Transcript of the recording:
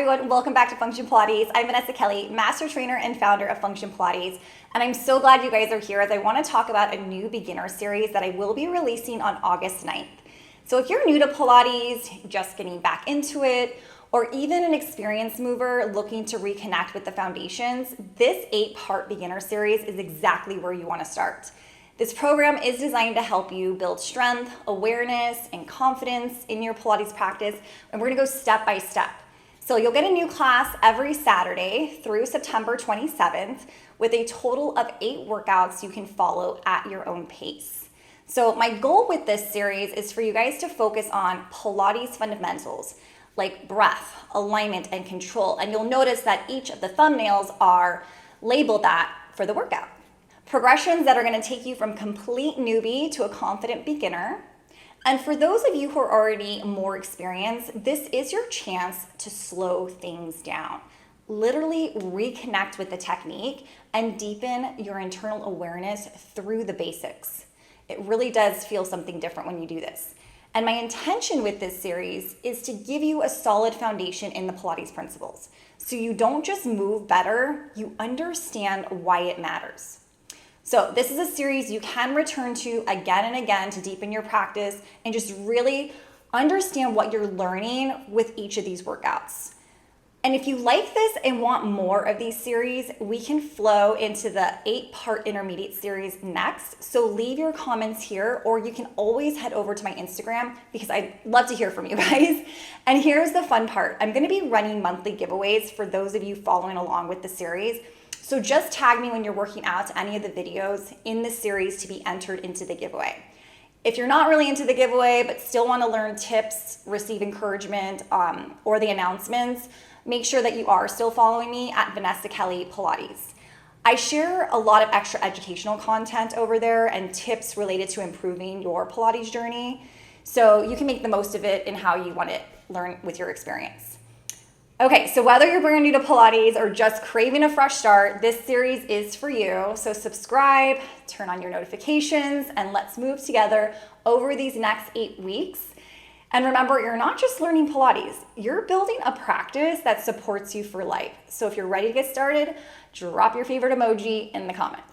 everyone, welcome back to Function Pilates. I'm Vanessa Kelly, master trainer and founder of Function Pilates, and I'm so glad you guys are here as I want to talk about a new beginner series that I will be releasing on August 9th. So if you're new to Pilates, just getting back into it, or even an experienced mover looking to reconnect with the foundations, this 8-part beginner series is exactly where you want to start. This program is designed to help you build strength, awareness, and confidence in your Pilates practice, and we're gonna go step by step. So you'll get a new class every Saturday through September 27th with a total of 8 workouts you can follow at your own pace. So my goal with this series is for you guys to focus on Pilates fundamentals like breath, alignment, and control. And you'll notice that each of the thumbnails are labeled that for the workout. Progressions that are going to take you from complete newbie to a confident beginner. And for those of you who are already more experienced, this is your chance to slow things down. Literally reconnect with the technique and deepen your internal awareness through the basics. It really does feel something different when you do this. And my intention with this series is to give you a solid foundation in the Pilates principles. So you don't just move better, you understand why it matters. So this is a series you can return to again and again to deepen your practice and just really understand what you're learning with each of these workouts. And if you like this and want more of these series, we can flow into the 8-part intermediate series next. So leave your comments here, or you can always head over to my Instagram because I'd love to hear from you guys. And here's the fun part. I'm gonna be running monthly giveaways for those of you following along with the series. So just tag me when you're working out to any of the videos in this series to be entered into the giveaway. If you're not really into the giveaway but still want to learn tips, receive encouragement, or the announcements, make sure that you are still following me at Vanessa Kelly Pilates. I share a lot of extra educational content over there and tips related to improving your Pilates journey, so you can make the most of it in how you want to learn with your experience. Okay, so whether you're brand new to Pilates or just craving a fresh start, this series is for you. So subscribe, turn on your notifications, and let's move together over these next 8 weeks. And remember, you're not just learning Pilates, you're building a practice that supports you for life. So if you're ready to get started, drop your favorite emoji in the comments.